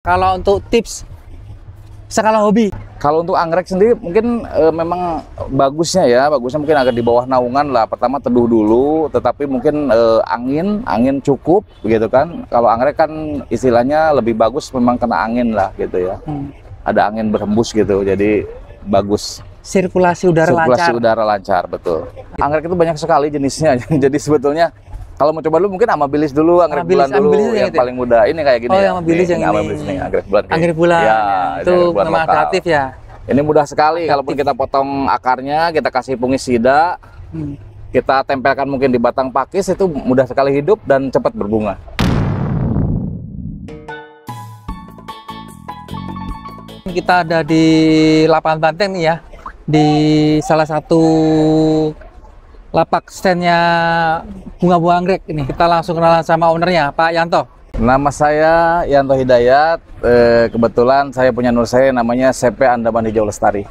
Kalau untuk tips skala hobi, Kalau untuk anggrek sendiri mungkin memang bagusnya mungkin agak di bawah naungan lah. Pertama teduh dulu, tetapi mungkin angin cukup begitu kan. Kalau anggrek kan istilahnya lebih bagus memang kena angin lah gitu ya. Ada angin berhembus gitu, jadi bagus. Sirkulasi udara lancar, betul. Anggrek itu banyak sekali jenisnya, jadi sebetulnya kalau mau coba dulu mungkin amabilis dulu, anggrek bulan dulu yang paling mudah. Ini kayak gini ya. Amabilis yang ini. Amabilis nih, anggrek bulan. Anggrek bulan. Ya, itu memang adaptif ya. Ini mudah sekali, kalaupun kita potong akarnya, kita kasih fungisida, kita tempelkan mungkin di batang pakis, itu mudah sekali hidup dan cepat berbunga. Kita ada di lapangan banteng nih ya, di salah satu lapak standnya bunga-bunga anggrek ini. Kita langsung kenalan sama ownernya, Pak Yanto. Nama saya Yanto Hidayat. Kebetulan saya punya nur saya namanya CP Andaman Hijau Lestari.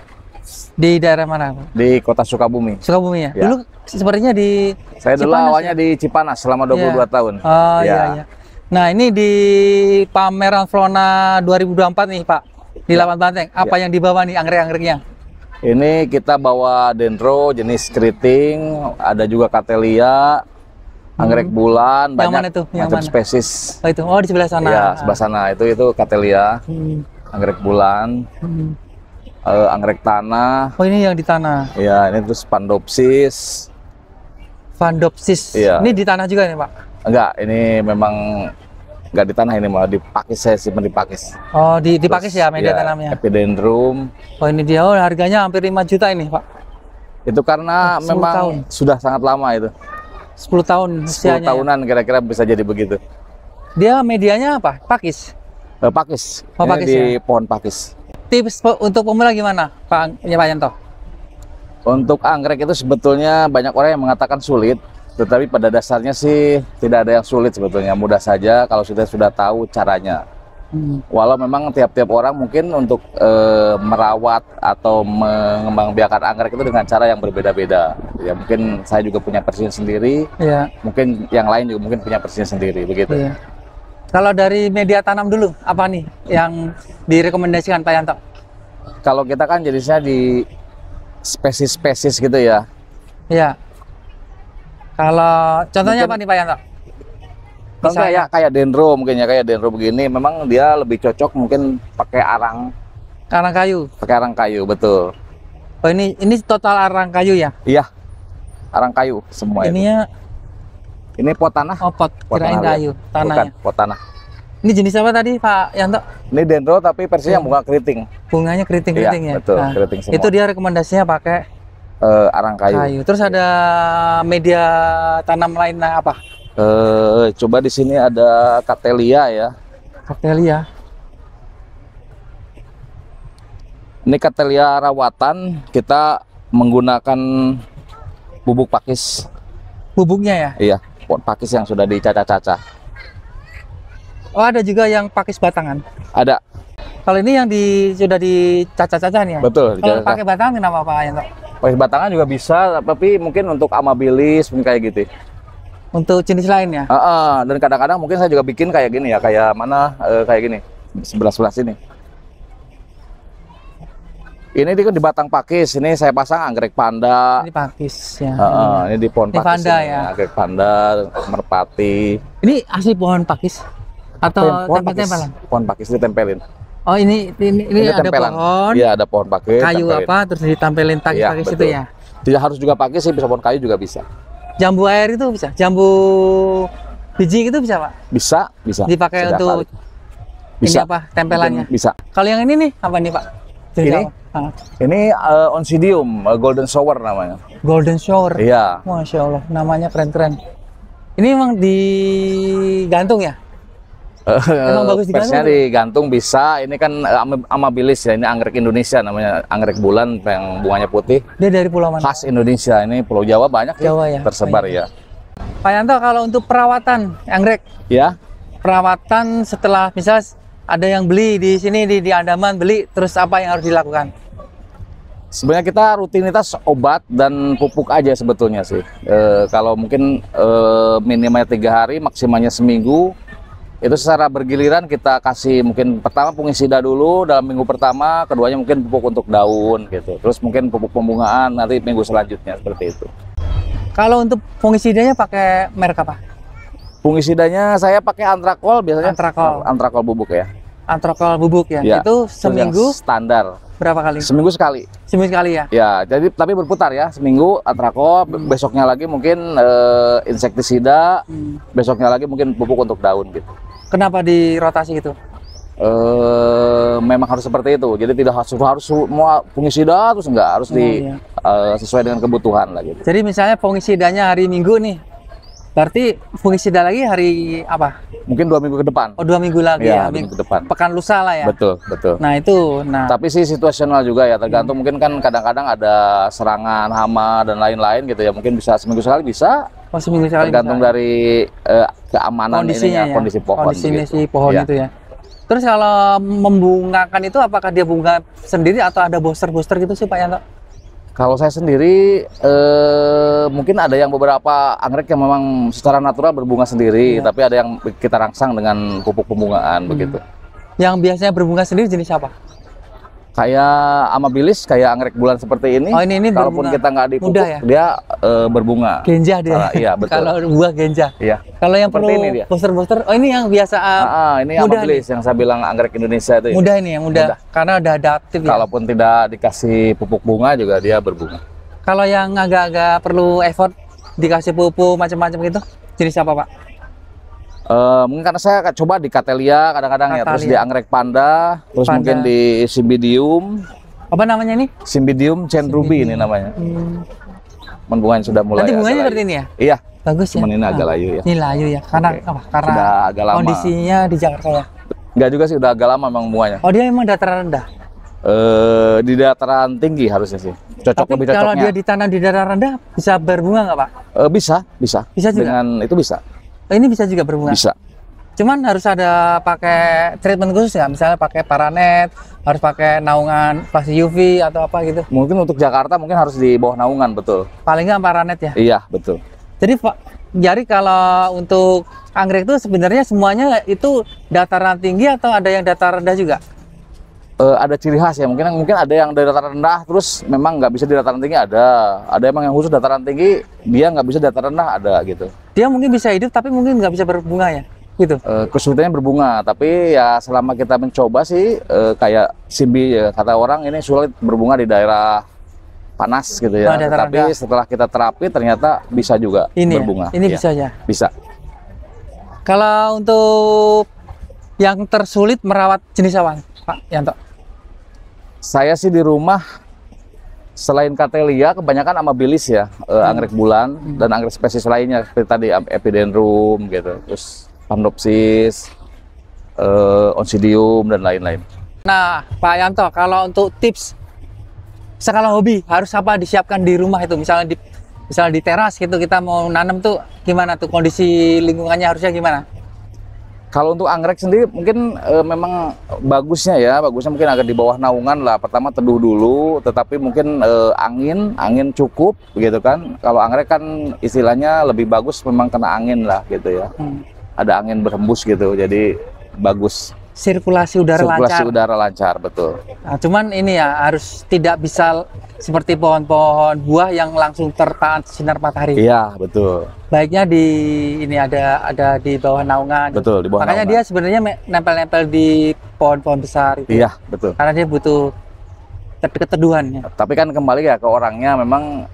Di daerah mana, Pak? Di kota Sukabumi. Sukabumi ya? Ya. Dulu sepertinya di saya dulu Cipanas, awalnya di Cipanas selama 22 tahun. Oh iya. Nah ini di pameran Flona 2024 nih Pak, di lapangan banteng. Apa yang dibawa nih anggrek-anggreknya? Ini kita bawa dendro jenis keriting, ada juga katelia, anggrek bulan, banyak macam spesies. Oh itu, di sebelah sana. Ya, sebelah sana itu katelia, anggrek bulan, anggrek tanah. Oh ini yang di tanah. Ya, ini terus Pandopsis. Pandopsis. Ya. Ini di tanah juga nih Pak? Enggak, ini memang enggak di tanah, ini malah dipakis, saya simpan di pakis. Oh dipakis ya media tanamnya. Epidendrum. Oh ini dia, harganya hampir 5 juta ini Pak. Itu karena memang sudah sangat lama itu. 10 tahun 10 tahunan kira-kira bisa jadi begitu. Dia medianya apa? Pakis? Pakis. Oh, pakis di pohon pakis. Tips untuk pemula gimana Pak Yanto? Untuk anggrek itu sebetulnya banyak orang yang mengatakan sulit, tetapi pada dasarnya sih tidak ada yang sulit sebetulnya, mudah saja kalau sudah tahu caranya. Walau memang tiap-tiap orang mungkin untuk merawat atau mengembangbiakan anggrek itu dengan cara yang berbeda-beda. Ya mungkin saya juga punya versinya sendiri, mungkin yang lain juga mungkin punya versinya sendiri, begitu. Kalau dari media tanam dulu, apa nih yang direkomendasikan Pak Yanto? Kalau kita kan jenisnya di spesies-spesies gitu ya. Iya. Kalau contohnya apa nih Pak Yanto? Kayak dendro mungkin ya, kayak dendro begini memang dia lebih cocok mungkin pakai arang kayu. Pakai arang kayu, betul. Oh ini total arang kayu ya? Iya. Arang kayu semua Ininya ini pot tanah. Oh, pot kirain kayu, tanahnya. Bukan, pot tanah. Ini jenis apa tadi Pak Yanto? Ini dendro tapi versinya bunga keriting. Bunganya keriting-keriting ya? Betul, keriting semua. Itu dia rekomendasinya pakai arang kayu. Terus ada media tanam lain apa? Coba di sini ada katelia ya. Katelia. Ini katelia rawatan, kita menggunakan bubuk pakis. Bubuknya ya? Iya, pot pakis yang sudah dicacah-cacah. Oh ada juga yang pakis batangan? Ada. Kalau ini yang sudah dicacah-cacah nih ya? Betul. Kalau pakai batangan kenapa Pak Yanto? Pakai batangan juga bisa, tapi mungkin untuk amabilis mungkin kayak gitu. Untuk jenis lain ya? Dan kadang-kadang mungkin saya juga bikin kayak gini ya, kayak mana, kayak gini, sebelah sini. Ini kan di batang pakis, ini saya pasang anggrek panda. Ini pakis ya. Ini di pohon pakis. Panda ini, ya. Anggrek panda, merpati. Ini asli pohon pakis atau tempel-tempelan? Pohon pakis ditempelin. Oh ini ada tempelan. pohon. Iya ada pohon pakis. Kayu tempelin. Apa terus ditempelin pakis itu ya? Tidak harus juga pakis sih, bisa pohon kayu juga bisa. Jambu air itu bisa? Jambu biji itu bisa Pak? Bisa. Dipakai untuk bisa. Ini apa tempelannya? Bisa. Kalau yang ini nih apa nih Pak? Ini Oncidium, Golden Shower namanya. Golden Shower? Iya. Masya Allah, namanya keren-keren. Ini memang digantung ya? Emang bagus digantung? Versinya digantung bisa. Ini kan amabilis ya, ini anggrek Indonesia namanya, anggrek bulan yang bunganya putih. Dia dari pulau mana? Khas Indonesia, ini Pulau Jawa banyak ya? Tersebar ya. Pak Yanto, kalau untuk perawatan anggrek? Ya. Perawatan setelah misal ada yang beli di sini di Andaman beli, terus apa yang harus dilakukan? Sebenarnya kita rutinitas obat dan pupuk aja sebetulnya sih. Kalau mungkin minimalnya 3 hari, maksimalnya seminggu. Itu secara bergiliran kita kasih, mungkin pertama fungisida dulu dalam minggu pertama, keduanya mungkin pupuk untuk daun gitu. Terus mungkin pupuk pembungaan nanti minggu selanjutnya, seperti itu. Kalau untuk fungisidanya pakai merek apa? Fungisidanya saya pakai Antrakol biasanya. Antrakol. Antrakol bubuk ya. Antrakol bubuk ya. Ya, Itu seminggu standar. berapa kali? Seminggu sekali. Seminggu sekali ya. Ya, jadi tapi berputar ya. Seminggu Antrakol, besoknya lagi mungkin insektisida, besoknya lagi mungkin pupuk untuk daun gitu. Kenapa dirotasi gitu? Memang harus seperti itu. Jadi tidak harus semua fungisida terus enggak, harus sesuai dengan kebutuhan lah gitu. Jadi misalnya fungisidanya hari Minggu nih, berarti fungisida lagi hari apa? Mungkin 2 minggu ke depan. Oh, 2 minggu lagi Ya, ya. 2 minggu ke depan. Pekan lusa lah ya. Betul, betul. Nah itu, Tapi sih situasional juga ya, tergantung mungkin kan kadang-kadang ada serangan hama dan lain-lain gitu ya. Mungkin bisa seminggu sekali bisa. Oh, seminggu sekali. Tergantung dari keamanan kondisinya ininya, ya. kondisi pohon. Kondisi gitu. pohon Ya. itu ya. Terus kalau membungakan itu apakah dia bunga sendiri atau ada booster-booster gitu sih Pak Yanto? Kalau saya sendiri mungkin ada yang beberapa anggrek yang memang secara natural berbunga sendiri, tapi ada yang kita rangsang dengan pupuk pembungaan begitu. Yang biasanya berbunga sendiri jenis apa? Kayak amabilis, kayak anggrek bulan seperti ini. Oh, ini kalaupun berbunga. kita nggak dipupuk, Mudah ya? dia berbunga. Genja dia. Iya, betul. Kalau buah genja. Iya. Kalau yang Seperti perlu ini dia. booster-booster, oh ini yang biasa Ini mudah amabilis yang saya bilang anggrek Indonesia itu. mudah ini yang mudah. Mudah. Karena udah adaptif ya. Kalaupun tidak dikasih pupuk bunga juga dia berbunga. Kalau yang agak-agak perlu effort dikasih pupuk macam-macam gitu, jenis apa Pak? Mungkin karena saya coba di Cattleya kadang-kadang ya, terus di anggrek panda, terus Panda. mungkin di Cymbidium. Apa namanya ini? Cymbidium centrubi ini namanya. Bunganya sudah mulai. Nanti bunganya agak seperti layu. ini ya? Iya. Bagus ya. Cuman ini agak layu ya. Ini layu ya. Karena Oke. apa? Karena Sudah agak lama. kondisinya di Jakarta ya. Enggak juga sih, udah agak lama memang bunganya. Oh dia memang dataran rendah. Di dataran tinggi harusnya sih. Cocok Tapi lebih kalau cocoknya. dia ditanam di dataran rendah bisa berbunga nggak Pak? Bisa, bisa. Bisa juga? Dengan itu bisa. Oh, ini bisa juga berbunga. Bisa. Cuman harus ada pakai treatment khusus nggak? Misalnya pakai paranet, harus pakai naungan flasi UV atau apa gitu. Mungkin untuk Jakarta mungkin harus di bawah naungan, betul. Paling nggak paranet ya. Iya, betul. Jadi Pak, jadi kalau untuk anggrek itu sebenarnya semuanya itu dataran tinggi atau ada yang dataran rendah juga? Ada ciri khas ya, mungkin ada yang dari dataran rendah terus memang nggak bisa di dataran tinggi, ada emang yang khusus dataran tinggi dia nggak bisa dataran rendah, ada gitu. Dia mungkin bisa hidup tapi mungkin nggak bisa berbunga ya, gitu. Kesulitannya berbunga, tapi ya selama kita mencoba sih kayak simbi ya, kata orang ini sulit berbunga di daerah panas gitu ya. Dataran Tapi rendah. setelah kita terapi ternyata bisa juga Ini berbunga. ya, ini Ya, bisa ya. bisa. Kalau untuk yang tersulit merawat jenis apa, Pak Yanto? Saya sih di rumah selain Cattleya kebanyakan amabilis ya, anggrek bulan dan anggrek spesies lainnya seperti tadi Epidendrum gitu, terus Pandopsis, Oncidium dan lain-lain. Nah, Pak Yanto, kalau untuk tips skala hobi harus apa disiapkan di rumah itu, misalnya di teras gitu kita mau nanam tuh gimana tuh kondisi lingkungannya harusnya gimana? Kalau untuk anggrek sendiri mungkin memang bagusnya mungkin agak di bawah naungan lah. Pertama teduh dulu, tetapi mungkin angin cukup begitu kan. Kalau anggrek kan istilahnya lebih bagus memang kena angin lah gitu ya. Ada angin berhembus gitu, jadi bagus. Sirkulasi udara Sirkulasi lancar. udara lancar, betul. Nah, cuman ini ya harus tidak bisa seperti pohon-pohon buah yang langsung tertahan sinar matahari. Iya, betul. Baiknya di ada di bawah naungan. Betul, di bawah Makanya naungan. dia sebenarnya nempel-nempel di pohon-pohon besar itu. Iya, betul. Karena dia butuh keteduhan ya. Tapi kan kembali ya ke orangnya, memang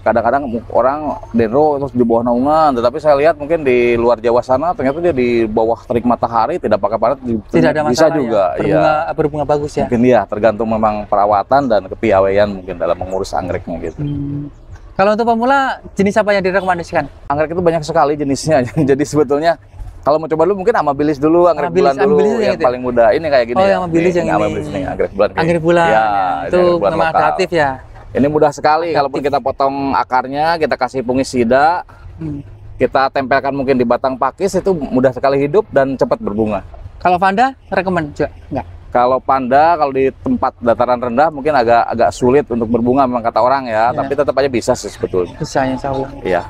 kadang-kadang orang dendro terus di bawah naungan, tetapi saya lihat mungkin di luar Jawa sana ternyata dia di bawah terik matahari tidak pakai panet Tidak ada masalah bisa juga ya. Berbunga bagus ya. mungkin ya tergantung memang perawatan dan kepiawaian mungkin dalam mengurus anggreknya gitu. Kalau untuk pemula jenis apa yang direkomendasikan? Anggrek itu banyak sekali jenisnya. Jadi sebetulnya kalau mau coba dulu mungkin amabilis dulu, anggrek bulan dulu Amabilis yang gitu ya? paling mudah. Ini kayak gini Oh, ya. yang amabilis yang ini. amabilis nih, anggrek bulan. kayak Anggrek gini. bulan. Ya, Ya. ini Itu anggrek bulan memang lokal. adaptif ya. Ini mudah sekali, kalaupun kita potong akarnya, kita kasih fungisida, kita tempelkan mungkin di batang pakis, itu mudah sekali hidup dan cepat berbunga. Kalau Vanda rekomend juga enggak? Kalau panda, kalau di tempat dataran rendah mungkin agak sulit untuk berbunga memang kata orang ya, tapi tetap aja bisa sih sebetulnya. Bisa insya Allah. Iya.